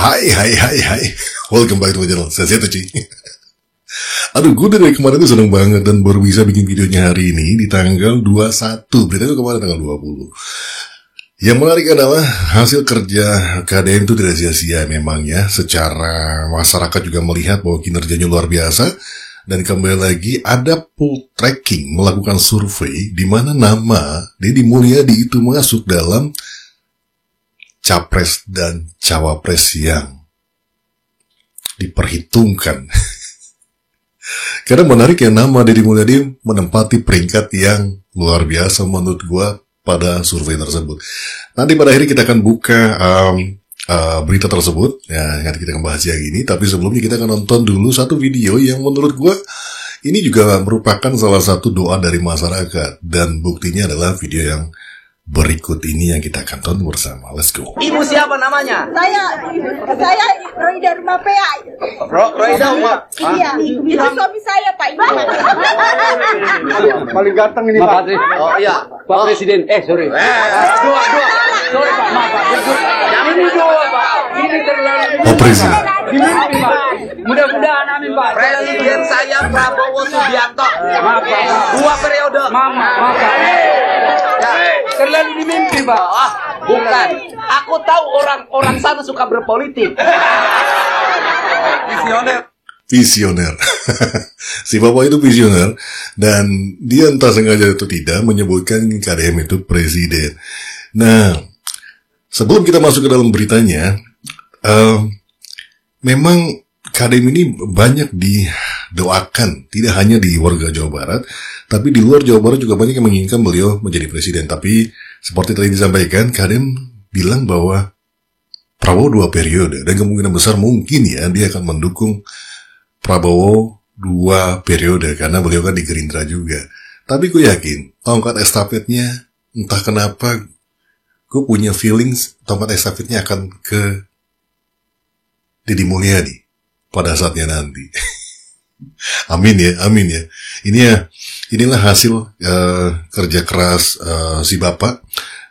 Hai. Welcome back to my channel. Saya Seto, cuy. Aduh, gue dari kemarin tuh seneng banget dan baru bisa bikin videonya hari ini di tanggal 21. Berarti itu kemarin tanggal 20. Yang menarik adalah hasil kerja KDM itu tidak sia-sia memang ya. Secara masyarakat juga melihat bahwa kinerjanya luar biasa. Dan kembali lagi ada poll tracking melakukan survei di mana nama Deddy Mulyadi itu masuk dalam capres dan cawapres yang diperhitungkan. Karena menarik ya, nama Deddy Mulyadi menempati peringkat yang luar biasa menurut gua pada survei tersebut. Nanti pada akhirnya kita akan buka berita tersebut ya, nanti kita akan bahas yang ini. Tapi sebelumnya kita akan nonton dulu satu video yang menurut gua ini juga merupakan salah satu doa dari masyarakat, dan buktinya adalah video yang berikut ini yang kita akan tonton bersama. Let's go. Ibu siapa namanya? Saya Roida Rumah PA. Roida Rumah? Iya, itu suami saya, Pak. Paling ganteng ini, Pak. Oh iya, Pak Presiden. Sorry. Dua. Sorry, Pak. Maaf, Pak. Ini dua, Pak. Ini terlalu Pak Presiden. dimimpi, Pak. Mudah-mudahan, amin, Pak. Presiden saya Prabowo Subianto. Maaf, Pak. 2 periode. Maaf, Pak. Terlalu dimimpi, Pak. Bukan. Aku tahu orang sana suka berpolitik. Visioner. Si bapak itu visioner, dan dia entah sengaja atau tidak menyebutkan KDM itu presiden. Nah, sebelum kita masuk ke dalam beritanya, memang KDM ini banyak didoakan, tidak hanya di warga Jawa Barat, tapi di luar Jawa Barat juga banyak yang menginginkan beliau menjadi presiden. Tapi seperti tadi disampaikan, KDM bilang bahwa Prabowo 2 periode, dan kemungkinan besar mungkin ya dia akan mendukung Prabowo 2 periode, karena beliau kan di Gerindra juga. Tapi gue yakin tongkat estafetnya, entah kenapa gue punya feelings tongkat estafetnya akan ke Deddy Mulyadi pada saatnya nanti. Amin ya. Inilah hasil kerja keras si bapak,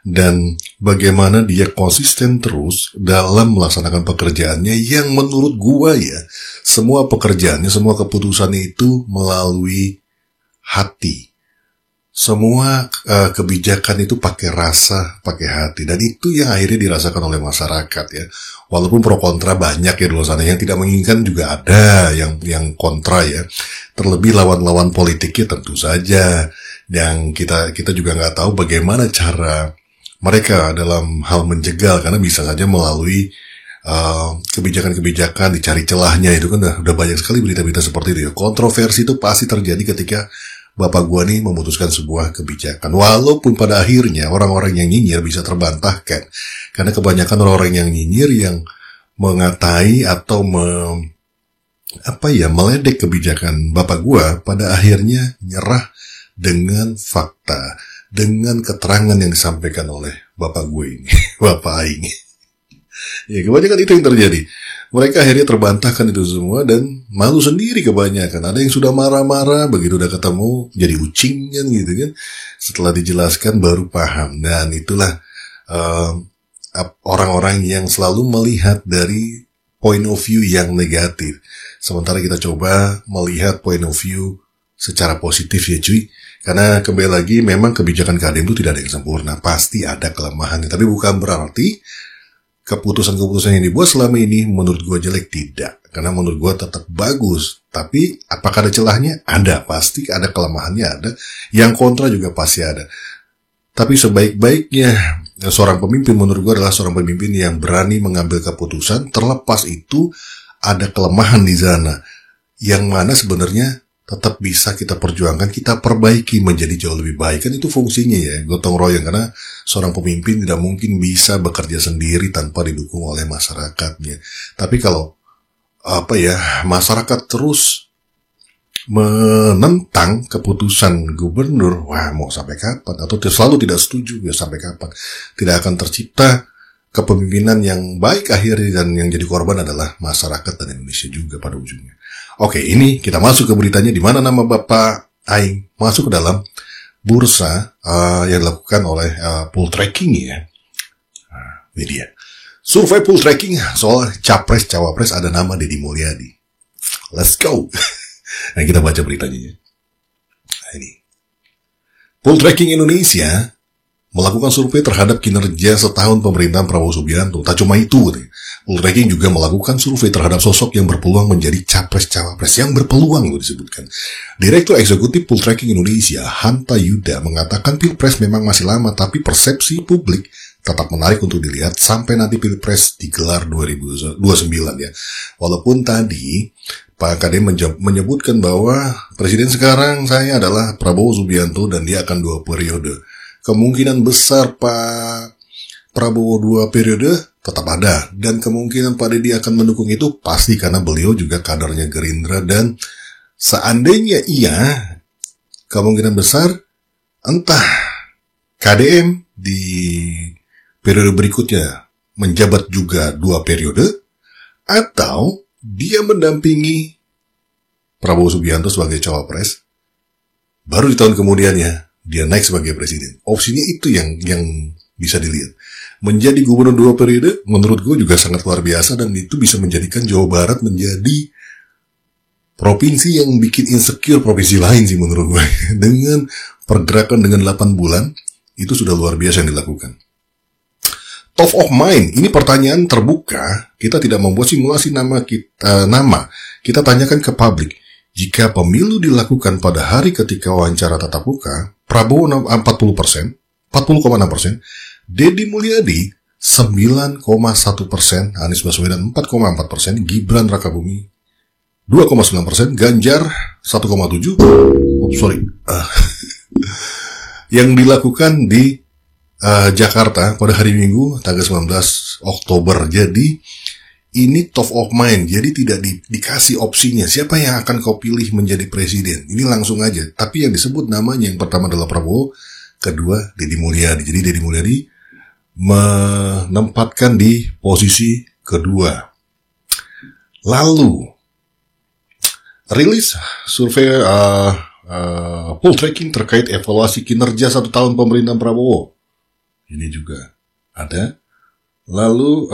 dan bagaimana dia konsisten terus dalam melaksanakan pekerjaannya yang menurut gua ya, semua pekerjaannya, semua keputusannya itu melalui hati. Semua kebijakan itu pakai rasa, pakai hati, dan itu yang akhirnya dirasakan oleh masyarakat ya. Walaupun pro kontra banyak ya di luar sana, yang tidak menginginkan juga ada yang kontra ya. Terlebih lawan-lawan politiknya tentu saja, yang kita juga nggak tahu bagaimana cara mereka dalam hal menjegal, karena bisa saja melalui kebijakan-kebijakan dicari celahnya. Itu kan udah banyak sekali berita-berita seperti itu ya. Kontroversi itu pasti terjadi ketika bapak gua nih memutuskan sebuah kebijakan. Walaupun pada akhirnya orang-orang yang nyinyir bisa terbantahkan, karena kebanyakan orang-orang yang nyinyir yang mengatai atau meledek kebijakan bapak gua, pada akhirnya nyerah dengan fakta, dengan keterangan yang disampaikan oleh bapak gue ini, bapak Aing. Ya, kebanyakan itu yang terjadi. Mereka akhirnya terbantahkan itu semua dan malu sendiri kebanyakan. Ada yang sudah marah-marah, begitu udah ketemu jadi ucing kan gitu kan. Setelah dijelaskan baru paham. Dan itulah orang-orang yang selalu melihat dari point of view yang negatif. Sementara kita coba melihat point of view secara positif ya cuy. Karena kembali lagi memang kebijakan KDM itu tidak ada yang sempurna, pasti ada kelemahannya. Tapi bukan berarti keputusan-keputusan yang dibuat selama ini menurut gue jelek, tidak. Karena menurut gue tetap bagus. Tapi apakah ada celahnya? Ada, pasti ada kelemahannya, ada. Yang kontra juga pasti ada. Tapi sebaik-baiknya seorang pemimpin menurut gue adalah seorang pemimpin yang berani mengambil keputusan, terlepas itu ada kelemahan di sana, yang mana sebenarnya tetap bisa kita perjuangkan, kita perbaiki menjadi jauh lebih baik. Kan itu fungsinya ya, gotong royong. Karena seorang pemimpin tidak mungkin bisa bekerja sendiri tanpa didukung oleh masyarakatnya. Tapi kalau masyarakat terus menentang keputusan gubernur, wah mau sampai kapan? Atau selalu tidak setuju, ya sampai kapan? Tidak akan tercipta kepemimpinan yang baik akhirnya, dan yang jadi korban adalah masyarakat dan Indonesia juga pada ujungnya. Oke, ini kita masuk ke beritanya, di mana nama Bapak Aing masuk ke dalam bursa yang dilakukan oleh poll tracking ya. Ini dia. Survei poll tracking soal capres-cawapres ada nama Deddy Mulyadi. Let's go. Nah, kita baca beritanya. Nah, ini. Poll tracking Indonesia melakukan survei terhadap kinerja setahun pemerintahan Prabowo Subianto. Tak cuma itu, poll tracking juga melakukan survei terhadap sosok yang berpeluang menjadi capres-cawapres yang berpeluang disebutkan. Direktur Eksekutif Poll Tracking Indonesia, Hanta Yuda, mengatakan Pilpres memang masih lama, tapi persepsi publik tetap menarik untuk dilihat sampai nanti Pilpres digelar 2029 ya. Walaupun tadi Pak Kadem menyebutkan bahwa presiden sekarang saya adalah Prabowo Subianto dan dia akan 2 periode. Kemungkinan besar Pak Prabowo 2 periode tetap ada. Dan kemungkinan Pak Deddy akan mendukung itu pasti karena beliau juga kadernya Gerindra. Dan seandainya iya, kemungkinan besar entah KDM di periode berikutnya menjabat juga 2 periode, atau dia mendampingi Prabowo Subianto sebagai cawapres, baru di tahun kemudiannya dia naik sebagai presiden. Opsinya itu yang bisa dilihat. Menjadi gubernur 2 periode, menurut gue juga sangat luar biasa, dan itu bisa menjadikan Jawa Barat menjadi provinsi yang bikin insecure provinsi lain sih menurut gue. Dengan pergerakan dengan 8 bulan, itu sudah luar biasa yang dilakukan. Top of mind, ini pertanyaan terbuka. Kita tidak membuat simulasi nama. Kita tanyakan ke publik. Jika pemilu dilakukan pada hari ketika wawancara tatap muka, Prabowo 40%, 40,6%, Deddy Mulyadi 9,1%, Anies Baswedan 4,4%, Gibran Rakabuming 2,9%, Ganjar 1,7%. Yang dilakukan di Jakarta pada hari Minggu tanggal 19 Oktober. Jadi ini top of mind. Jadi tidak dikasih opsinya siapa yang akan kau pilih menjadi presiden. Ini langsung aja. Tapi yang disebut namanya yang pertama adalah Prabowo, kedua Deddy Mulyadi. Jadi Deddy Mulyadi menempatkan di posisi kedua. Lalu rilis survei poll tracking terkait evaluasi kinerja 1 tahun pemerintahan Prabowo. Ini juga ada. Lalu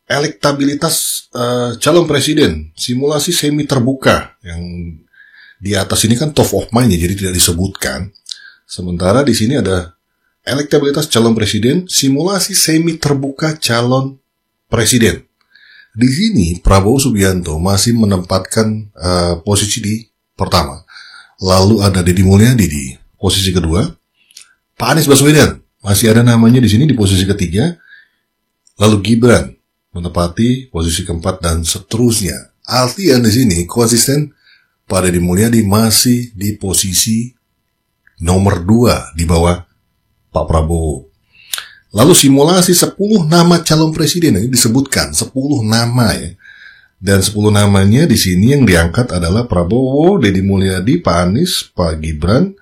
elektabilitas calon presiden, simulasi semi terbuka. Yang di atas ini kan top of mind ya, jadi tidak disebutkan. Sementara di sini ada elektabilitas calon presiden, simulasi semi terbuka calon presiden. Di sini Prabowo Subianto masih menempatkan posisi di pertama. Lalu ada Deddy Mulyadi di posisi kedua. Pak Anies Baswedan masih ada namanya di sini di posisi ketiga. Lalu Gibran menempati posisi keempat dan seterusnya. Artinya di sini konsisten Pak Deddy Mulyadi masih di posisi nomor 2 di bawah Pak Prabowo. Lalu simulasi 10 nama calon presiden ini disebutkan 10 nama ya. Dan 10 namanya di sini yang diangkat adalah Prabowo, Deddy Mulyadi, Pak Anies, Pak Gibran,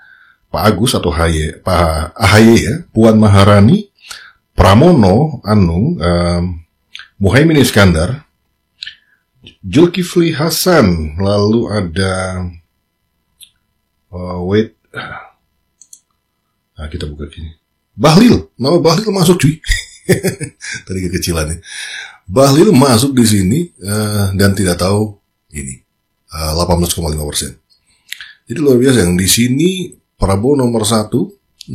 Pak Agus atau Pak AHY ya, Puan Maharani, Pramono Anung, Muhaimin Iskandar, Zulkifli Hasan, lalu ada kita buka gini. Bahlil, nama Bahlil masuk cuy. Tadi kekecilannya. Bahlil masuk di sini dan tidak tahu ini 18,5%. Jadi luar biasa yang di sini. Prabowo nomor 1,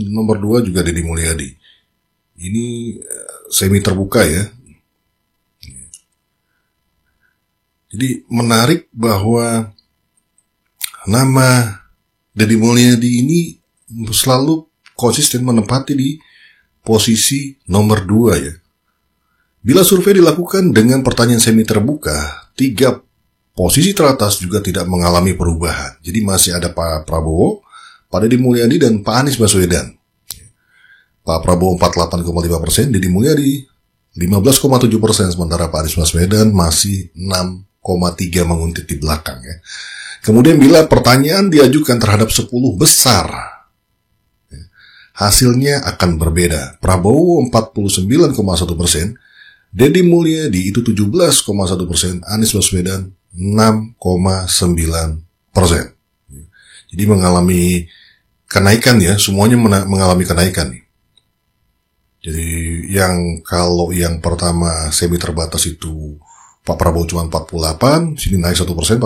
nomor 2 juga Deddy Mulyadi. Ini semi terbuka ya. Jadi menarik bahwa nama Deddy Mulyadi ini selalu konsisten menempati di posisi nomor 2 ya. Bila survei dilakukan dengan pertanyaan semi terbuka, 3 posisi teratas juga tidak mengalami perubahan. Jadi masih ada Pak Prabowo, Pak Deddy Mulyadi dan Pak Anies Baswedan. Pak Prabowo 48,5%, Deddy Mulyadi 15,7%, sementara Pak Anies Baswedan masih 6,3% menguntit di belakang ya. Kemudian bila pertanyaan diajukan terhadap 10 besar, hasilnya akan berbeda. Prabowo 49,1%, Deddy Mulyadi itu 17,1%, Anies Baswedan 6,9%. Jadi mengalami kenaikan ya, semuanya mengalami kenaikan nih. Jadi kalau yang pertama semi terbatas itu Pak Prabowo cuma 48, sini naik 1%, 49,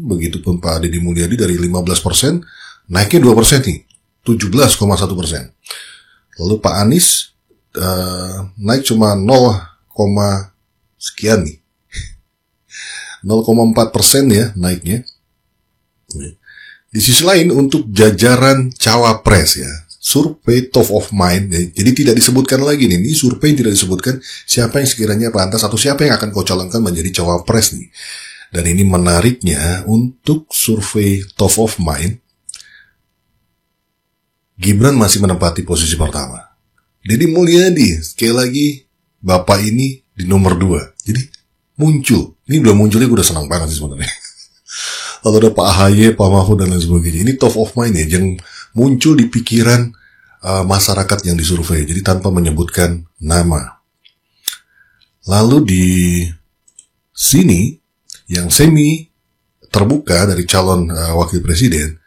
begitupun Pak Deddy Mulyadi dari 15%, naiknya 2% nih, 17,1%. Lalu Pak Anies naik cuma 0, sekian nih, 0,4% ya naiknya. Di sisi lain untuk jajaran cawapres ya, survei top of mind, ya, jadi tidak disebutkan lagi nih, ini survei tidak disebutkan siapa yang sekiranya pantas atau siapa yang akan kau calonkan menjadi cawapres nih. Dan ini menariknya untuk survei top of mind, Gibran masih menempati posisi pertama. Deddy Mulyadi, sekali lagi, Bapak ini di nomor 2. Jadi muncul, ini belum munculnya gue udah senang banget sih sebenarnya. Lalu ada Pak AHY, Pak Mahfud dan lain sebagainya. Ini top of mind ya, yang muncul di pikiran masyarakat yang disurvei. Jadi tanpa menyebutkan nama. Lalu di sini yang semi terbuka dari calon wakil presiden,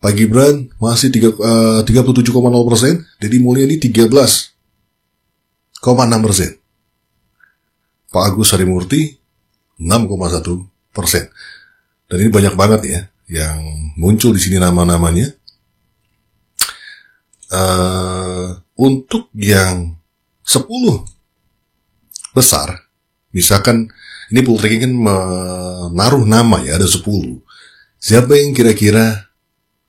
Pak Gibran masih 37,0%, Deddy Mulyadi 13,6%. Pak Agus Harimurti 6,1%. Dan ini banyak banget ya yang muncul di sini nama-namanya. Untuk yang 10 besar, misalkan ini poll tracking kan menaruh nama ya, ada 10. Siapa yang kira-kira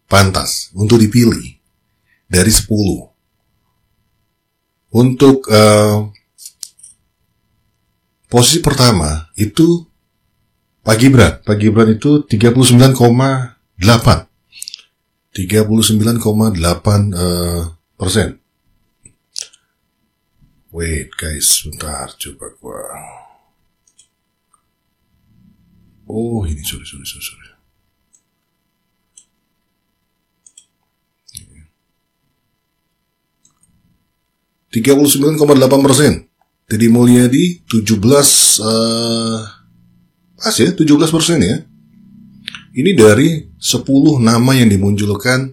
pantas untuk dipilih dari 10? Untuk posisi pertama itu Pak Gibran itu 39,8. 39,8%. Wait guys, sebentar, coba gua. Oh ini sorry. 39,8%. Deddy Mulyadi 17 pas ya, 17% ya. Ini dari 10 nama yang dimunculkan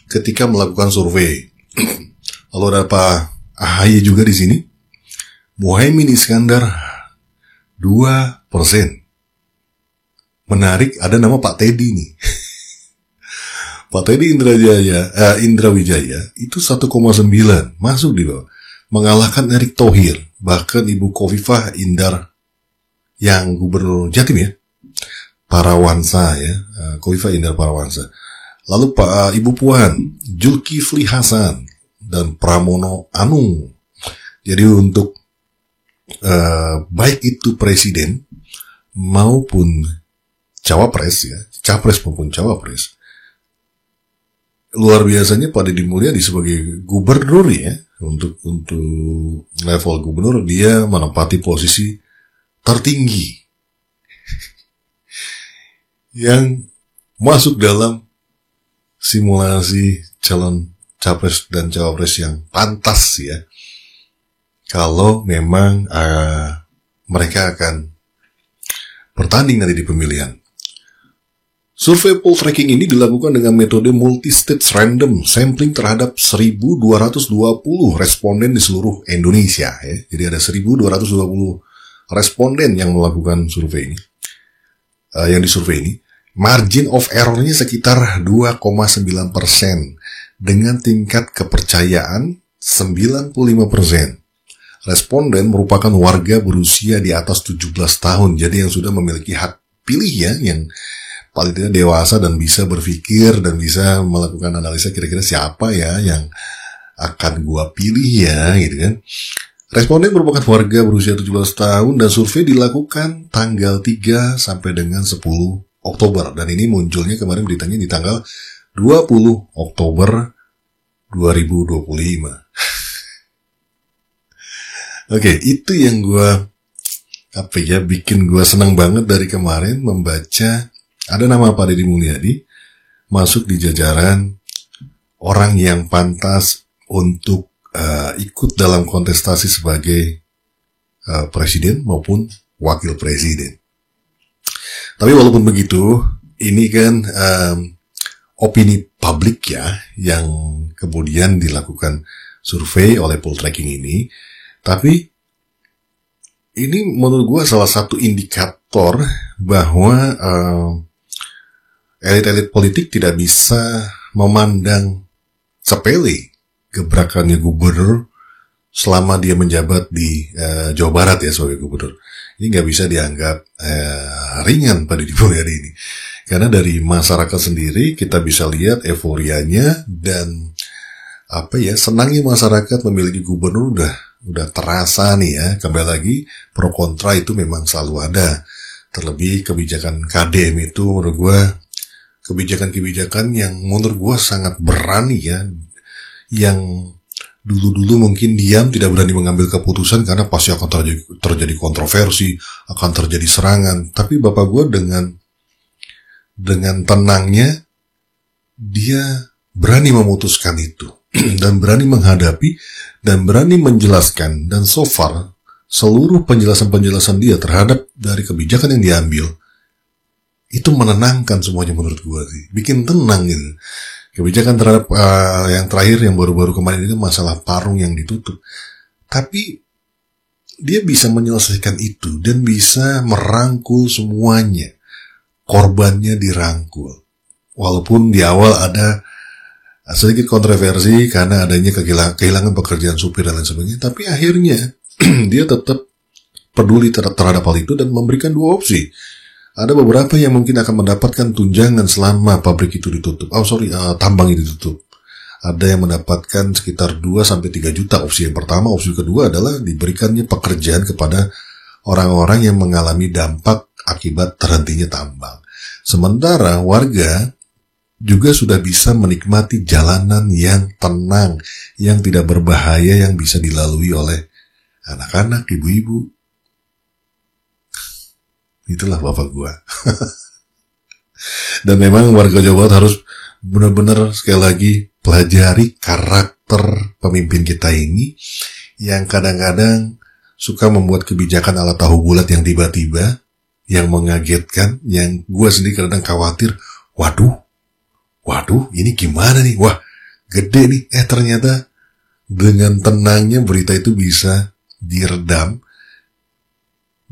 ketika melakukan survei. Lalu ada Pak AHY juga di sini. Muhaimin Iskandar 2%. Menarik, ada nama Pak Teddy nih. Pak Teddy Indra Wijaya itu 1,9 masuk di bawah. Mengalahkan Erick Thohir, bahkan Ibu Khofifah Indar yang gubernur Jatim ya, Parawansa ya, Khofifah Indar Parawansa. Lalu Pak Ibu Puan, Zulkifli Hasan dan Pramono Anung. Jadi untuk baik itu presiden maupun cawapres ya, capres maupun cawapres, luar biasanya Pak Deddy Mulyadi sebagai gubernur ya, untuk level gubernur dia menempati posisi tertinggi yang masuk dalam simulasi calon capres dan cawapres yang pantas ya, kalau memang mereka akan bertanding nanti di pemilihan. Survei poll tracking ini dilakukan dengan metode multi-stage random sampling terhadap 1.220 responden di seluruh Indonesia ya. Jadi ada 1.220 responden yang melakukan survei ini, yang disurvei ini. Margin of error-nya sekitar 2,9% dengan tingkat kepercayaan 95%. Responden merupakan warga berusia di atas 17 tahun, jadi yang sudah memiliki hak pilih ya, yang paling tidak dewasa dan bisa berpikir dan bisa melakukan analisa kira-kira siapa ya yang akan gua pilih ya, gitu kan. Responden merupakan warga berusia 17 tahun dan survei dilakukan tanggal 3 sampai dengan 10 Oktober. Dan ini munculnya kemarin beritanya di tanggal 20 Oktober 2025. Oke, itu yang gua bikin gua senang banget dari kemarin membaca ada nama Pak Deddy Mulyadi masuk di jajaran orang yang pantas untuk ikut dalam kontestasi sebagai presiden maupun wakil presiden. Tapi walaupun begitu, ini kan opini publik ya yang kemudian dilakukan survei, oleh poll tracking ini. Tapi ini menurut gue salah satu indikator bahwa elit-elit politik tidak bisa memandang sepele gebrakannya gubernur selama dia menjabat di Jawa Barat ya sebagai gubernur. Ini nggak bisa dianggap ringan pada Deddy Mulyadi ini. Karena dari masyarakat sendiri kita bisa lihat euforianya dan senangnya masyarakat memiliki gubernur udah terasa nih ya. Kembali lagi pro kontra itu memang selalu ada. Terlebih kebijakan KDM itu menurut gue kebijakan-kebijakan yang menurut gue sangat berani ya, yang dulu-dulu mungkin diam tidak berani mengambil keputusan karena pasti akan terjadi kontroversi, akan terjadi serangan. Tapi bapak gue dengan tenangnya dia berani memutuskan itu dan berani menghadapi dan berani menjelaskan, dan so far seluruh penjelasan-penjelasan dia terhadap dari kebijakan yang diambil itu menenangkan semuanya menurut gue sih, bikin tenang gitu. Kebijakan terhadap yang terakhir yang baru-baru kemarin itu masalah parung yang ditutup, tapi dia bisa menyelesaikan itu dan bisa merangkul semuanya, korbannya dirangkul. Walaupun di awal ada sedikit kontroversi karena adanya kehilangan pekerjaan supir dan lain sebagainya, tapi akhirnya dia tetap peduli terhadap hal itu dan memberikan dua opsi. Ada beberapa yang mungkin akan mendapatkan tunjangan selama pabrik itu ditutup. Tambang itu ditutup. Ada yang mendapatkan sekitar 2-3 juta opsi yang pertama. Opsi kedua adalah diberikannya pekerjaan kepada orang-orang yang mengalami dampak akibat terhentinya tambang. Sementara warga juga sudah bisa menikmati jalanan yang tenang, yang tidak berbahaya, yang bisa dilalui oleh anak-anak, ibu-ibu. Itulah bapak gua. Dan memang warga Jawa Barat harus benar-benar sekali lagi pelajari karakter pemimpin kita ini yang kadang-kadang suka membuat kebijakan ala tahu bulat yang tiba-tiba, yang mengagetkan, yang gua sendiri kadang khawatir, waduh, ini gimana nih? Wah, gede nih. Ternyata dengan tenangnya berita itu bisa diredam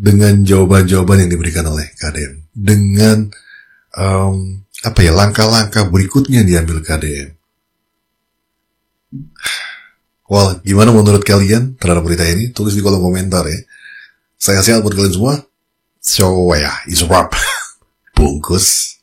dengan jawaban-jawaban yang diberikan oleh KDM, dengan langkah-langkah berikutnya yang diambil KDM. Well, gimana menurut kalian terhadap berita ini? Tulis di kolom komentar ya. Saya sehat buat kalian semua. So, is a wrap. Bungkus.